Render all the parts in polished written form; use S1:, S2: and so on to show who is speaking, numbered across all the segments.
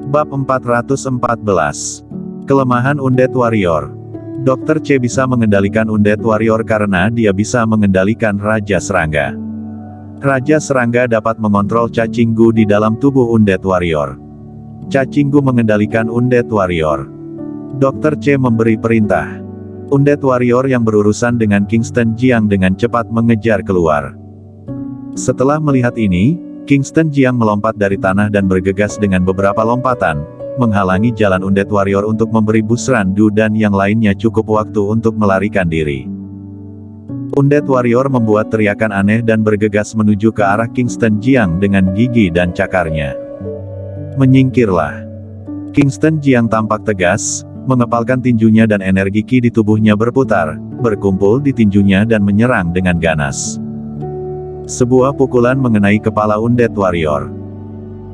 S1: Bab 414. Kelemahan Undead Warrior. Dr. C bisa mengendalikan Undead Warrior karena dia bisa mengendalikan Raja Serangga. Raja Serangga dapat mengontrol cacing Gu di dalam tubuh Undead Warrior. Cacing Gu mengendalikan Undead Warrior. Dr. C memberi perintah. Undead Warrior yang berurusan dengan Kingston Jiang dengan cepat mengejar keluar. Setelah melihat ini, Kingston Jiang melompat dari tanah dan bergegas dengan beberapa lompatan, menghalangi jalan Undead Warrior untuk memberi Busran Du dan yang lainnya cukup waktu untuk melarikan diri. Undead Warrior membuat teriakan aneh dan bergegas menuju ke arah Kingston Jiang dengan gigi dan cakarnya. Menyingkirlah. Kingston Jiang tampak tegas, mengepalkan tinjunya dan energi Qi di tubuhnya berputar, berkumpul di tinjunya dan menyerang dengan ganas. Sebuah pukulan mengenai kepala Undead Warrior.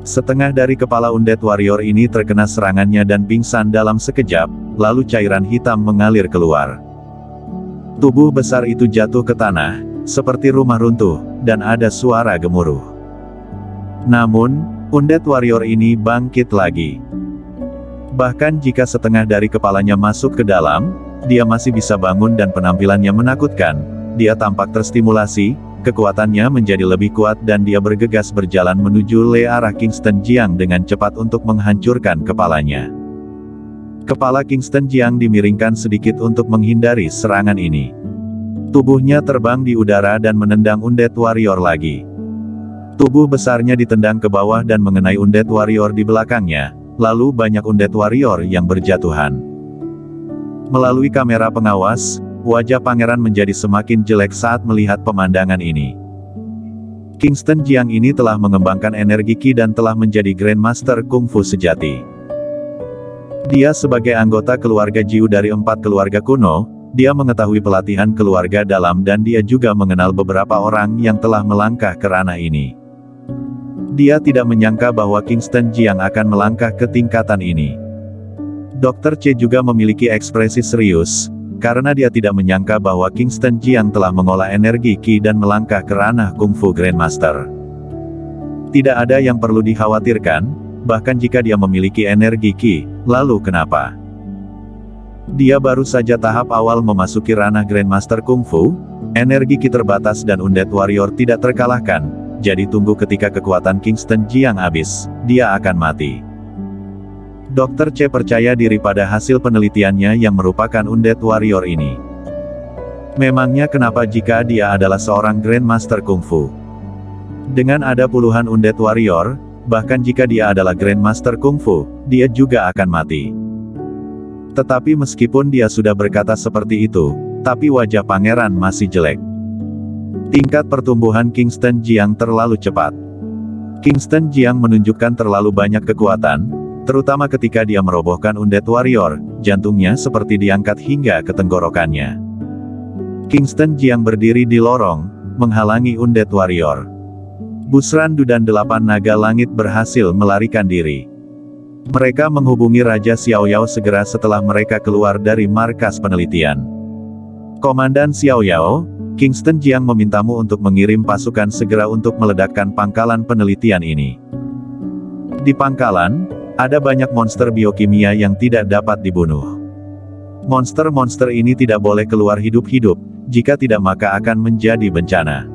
S1: Setengah dari kepala Undead Warrior ini terkena serangannya dan pingsan dalam sekejap, lalu cairan hitam mengalir keluar. Tubuh besar itu jatuh ke tanah, seperti rumah runtuh, dan ada suara gemuruh. Namun, Undead Warrior ini bangkit lagi. Bahkan jika setengah dari kepalanya masuk ke dalam, dia masih bisa bangun dan penampilannya menakutkan. Dia tampak terstimulasi, kekuatannya menjadi lebih kuat dan dia bergegas berjalan menuju arah Kingston Jiang dengan cepat untuk menghancurkan kepalanya. Kepala Kingston Jiang dimiringkan sedikit untuk menghindari serangan ini. Tubuhnya terbang di udara dan menendang Undead Warrior lagi. Tubuh besarnya ditendang ke bawah dan mengenai Undead Warrior di belakangnya. Lalu banyak Undead Warrior yang berjatuhan. Melalui kamera pengawas, wajah pangeran menjadi semakin jelek saat melihat pemandangan ini. Kingston Jiang ini telah mengembangkan energi Qi dan telah menjadi Grandmaster Kungfu sejati. Dia sebagai anggota keluarga Jiu dari 4 keluarga kuno, dia mengetahui pelatihan keluarga dalam dan dia juga mengenal beberapa orang yang telah melangkah ke ranah ini. Dia tidak menyangka bahwa Kingston Jiang akan melangkah ke tingkatan ini. Dr. C juga memiliki ekspresi serius, karena dia tidak menyangka bahwa Kingston Jiang telah mengolah energi Qi dan melangkah ke ranah Kungfu Grandmaster. Tidak ada yang perlu dikhawatirkan, bahkan jika dia memiliki energi Qi, lalu kenapa? Dia baru saja tahap awal memasuki ranah Grandmaster Kungfu, energi Qi terbatas dan Undead Warrior tidak terkalahkan. Jadi tunggu ketika kekuatan Kingston Jiang habis, dia akan mati. Dr. C percaya diri pada hasil penelitiannya yang merupakan Undead Warrior ini. Memangnya kenapa jika dia adalah seorang Grandmaster Kungfu? Dengan ada puluhan Undead Warrior, bahkan jika dia adalah Grandmaster Kungfu, dia juga akan mati. Tetapi meskipun dia sudah berkata seperti itu, tapi wajah pangeran masih jelek. Tingkat pertumbuhan Kingston Jiang terlalu cepat. Kingston Jiang menunjukkan terlalu banyak kekuatan, terutama ketika dia merobohkan Undead Warrior, jantungnya seperti diangkat hingga ke tenggorokannya. Kingston Jiang berdiri di lorong, menghalangi Undead Warrior. Busran Du dan 8 naga langit berhasil melarikan diri. Mereka menghubungi Raja Xiaoyao segera setelah mereka keluar dari markas penelitian. Komandan Xiaoyao, Kingston Jiang memintamu untuk mengirim pasukan segera untuk meledakkan pangkalan penelitian ini. Di pangkalan, ada banyak monster biokimia yang tidak dapat dibunuh. Monster-monster ini tidak boleh keluar hidup-hidup, jika tidak maka akan menjadi bencana.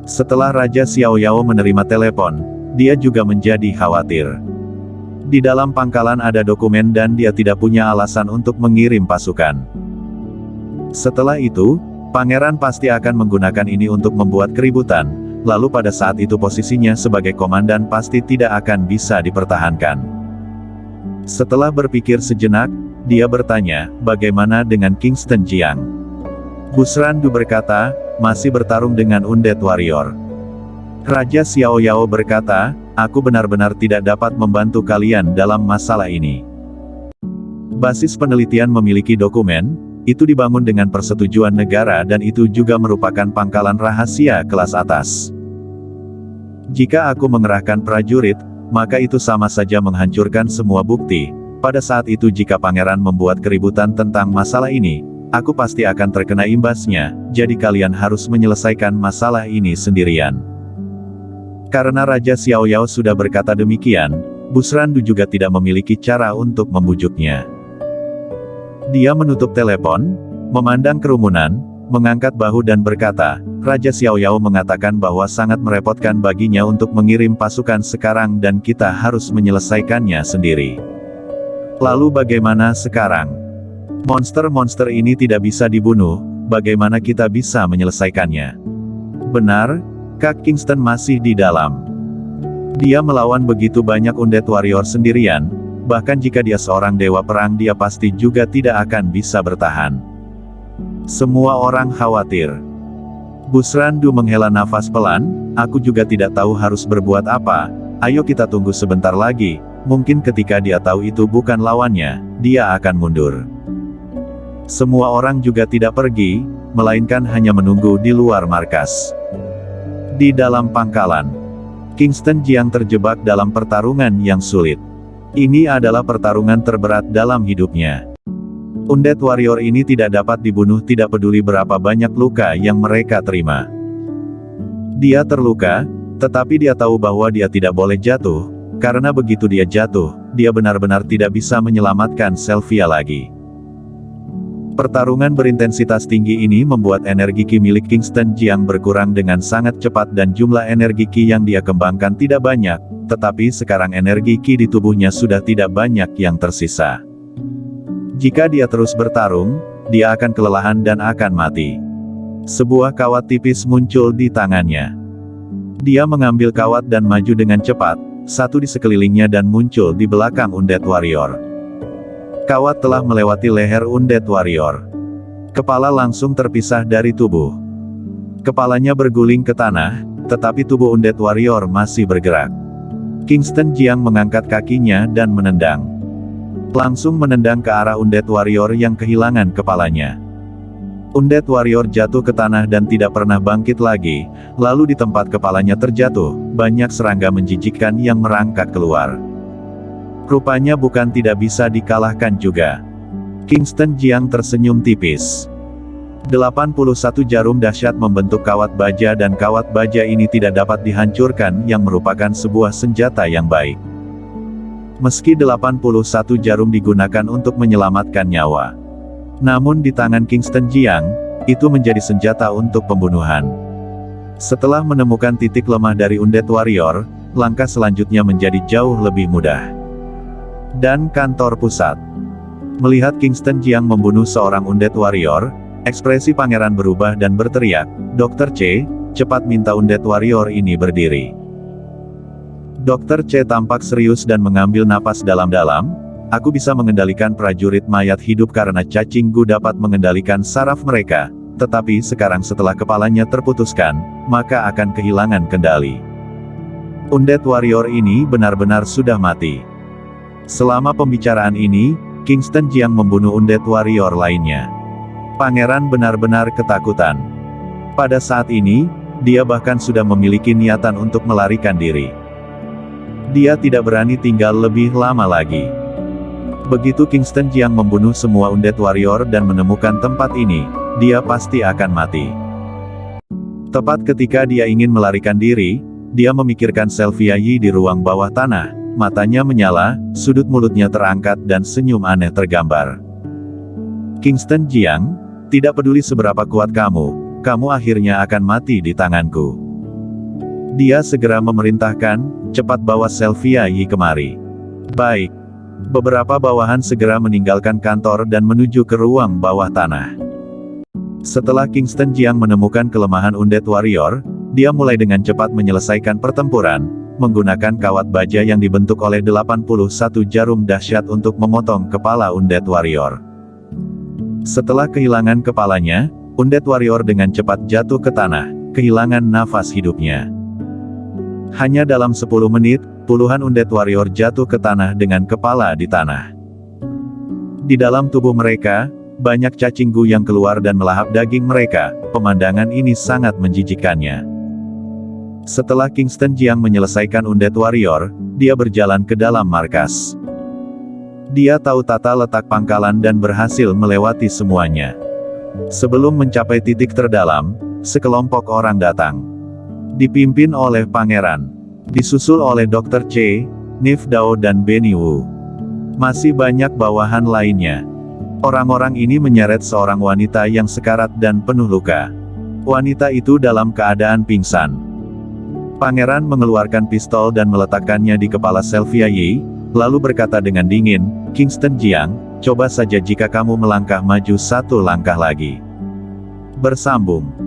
S1: Setelah Raja Xiaoyao menerima telepon, dia juga menjadi khawatir. Di dalam pangkalan ada dokumen dan dia tidak punya alasan untuk mengirim pasukan. Setelah itu, pangeran pasti akan menggunakan ini untuk membuat keributan, lalu pada saat itu posisinya sebagai komandan pasti tidak akan bisa dipertahankan. Setelah berpikir sejenak, dia bertanya, bagaimana dengan Kingston Jiang? Busran Du berkata, masih bertarung dengan Undead Warrior. Raja Xiaoyao berkata, aku benar-benar tidak dapat membantu kalian dalam masalah ini. Basis penelitian memiliki dokumen, itu dibangun dengan persetujuan negara dan itu juga merupakan pangkalan rahasia kelas atas. Jika aku mengerahkan prajurit, maka itu sama saja menghancurkan semua bukti. Pada saat itu jika pangeran membuat keributan tentang masalah ini, aku pasti akan terkena imbasnya, jadi kalian harus menyelesaikan masalah ini sendirian. Karena Raja Xiaoyao sudah berkata demikian, Busrandu juga tidak memiliki cara untuk membujuknya. Dia menutup telepon, memandang kerumunan, mengangkat bahu dan berkata, Raja Xiaoyao mengatakan bahwa sangat merepotkan baginya untuk mengirim pasukan sekarang dan kita harus menyelesaikannya sendiri. Lalu bagaimana sekarang? Monster-monster ini tidak bisa dibunuh, bagaimana kita bisa menyelesaikannya? Benar, Kak Kingston masih di dalam. Dia melawan begitu banyak Undead Warrior sendirian, bahkan jika dia seorang dewa perang dia pasti juga tidak akan bisa bertahan. Semua orang khawatir. Busrandu menghela nafas pelan, aku juga tidak tahu harus berbuat apa, ayo kita tunggu sebentar lagi, mungkin ketika dia tahu itu bukan lawannya, dia akan mundur. Semua orang juga tidak pergi, melainkan hanya menunggu di luar markas. Di dalam pangkalan, Kingston Jiang terjebak dalam pertarungan yang sulit. Ini adalah pertarungan terberat dalam hidupnya. Undead Warrior ini tidak dapat dibunuh tidak peduli berapa banyak luka yang mereka terima. Dia terluka, tetapi dia tahu bahwa dia tidak boleh jatuh, karena begitu dia jatuh, dia benar-benar tidak bisa menyelamatkan Sylvia lagi. Pertarungan berintensitas tinggi ini membuat energi ki milik Kingston Jiang berkurang dengan sangat cepat dan jumlah energi ki yang dia kembangkan tidak banyak, tetapi sekarang energi ki di tubuhnya sudah tidak banyak yang tersisa. Jika dia terus bertarung, dia akan kelelahan dan akan mati. Sebuah kawat tipis muncul di tangannya. Dia mengambil kawat dan maju dengan cepat, satu di sekelilingnya dan muncul di belakang Undead Warrior. Kawat telah melewati leher Undead Warrior. Kepala langsung terpisah dari tubuh. Kepalanya berguling ke tanah, tetapi tubuh Undead Warrior masih bergerak. Kingston Jiang mengangkat kakinya dan menendang. Langsung menendang ke arah Undead Warrior yang kehilangan kepalanya. Undead Warrior jatuh ke tanah dan tidak pernah bangkit lagi, lalu di tempat kepalanya terjatuh, banyak serangga menjijikkan yang merangkak keluar. Rupanya bukan tidak bisa dikalahkan juga. Kingston Jiang tersenyum tipis. 81 jarum dahsyat membentuk kawat baja dan kawat baja ini tidak dapat dihancurkan yang merupakan sebuah senjata yang baik. Meski 81 jarum digunakan untuk menyelamatkan nyawa. Namun di tangan Kingston Jiang, itu menjadi senjata untuk pembunuhan. Setelah menemukan titik lemah dari Undead Warrior, langkah selanjutnya menjadi jauh lebih mudah. Dan kantor pusat. Melihat Kingston Jiang membunuh seorang Undead Warrior, ekspresi pangeran berubah dan berteriak, Dr. C, cepat minta Undead Warrior ini berdiri. Dr. C tampak serius dan mengambil napas dalam-dalam, aku bisa mengendalikan prajurit mayat hidup karena cacing gu dapat mengendalikan saraf mereka, tetapi sekarang setelah kepalanya terputuskan, maka akan kehilangan kendali. Undead Warrior ini benar-benar sudah mati. Selama pembicaraan ini, Kingston Jiang membunuh Undead Warrior lainnya. Pangeran benar-benar ketakutan. Pada saat ini, dia bahkan sudah memiliki niatan untuk melarikan diri. Dia tidak berani tinggal lebih lama lagi. Begitu Kingston Jiang membunuh semua Undead Warrior dan menemukan tempat ini, dia pasti akan mati. Tepat ketika dia ingin melarikan diri, dia memikirkan Sylvia Yi di ruang bawah tanah. Matanya menyala, sudut mulutnya terangkat dan senyum aneh tergambar. Kingston Jiang, tidak peduli seberapa kuat kamu akhirnya akan mati di tanganku. Dia segera memerintahkan, cepat bawa Sylvia Yi kemari. Baik. Beberapa bawahan segera meninggalkan kantor dan menuju ke ruang bawah tanah. Setelah Kingston Jiang menemukan kelemahan Undead Warrior, dia mulai dengan cepat menyelesaikan pertempuran, menggunakan kawat baja yang dibentuk oleh 81 jarum dahsyat untuk memotong kepala Undead Warrior. Setelah kehilangan kepalanya, Undead Warrior dengan cepat jatuh ke tanah, kehilangan nafas hidupnya. Hanya dalam 10 menit, puluhan Undead Warrior jatuh ke tanah dengan kepala di tanah. Di dalam tubuh mereka, banyak cacing gu yang keluar dan melahap daging mereka, pemandangan ini sangat menjijikkannya. Setelah Kingston Jiang menyelesaikan Undead Warrior, dia berjalan ke dalam markas. Dia tahu tata letak pangkalan dan berhasil melewati semuanya. Sebelum mencapai titik terdalam, sekelompok orang datang. Dipimpin oleh pangeran. Disusul oleh Dr. C, Nif Dao dan Benny Wu. Masih banyak bawahan lainnya. Orang-orang ini menyeret seorang wanita yang sekarat dan penuh luka. Wanita itu dalam keadaan pingsan. Pangeran mengeluarkan pistol dan meletakkannya di kepala Sylvia Yi, lalu berkata dengan dingin, "Kingston Jiang, coba saja jika kamu melangkah maju satu langkah lagi." Bersambung.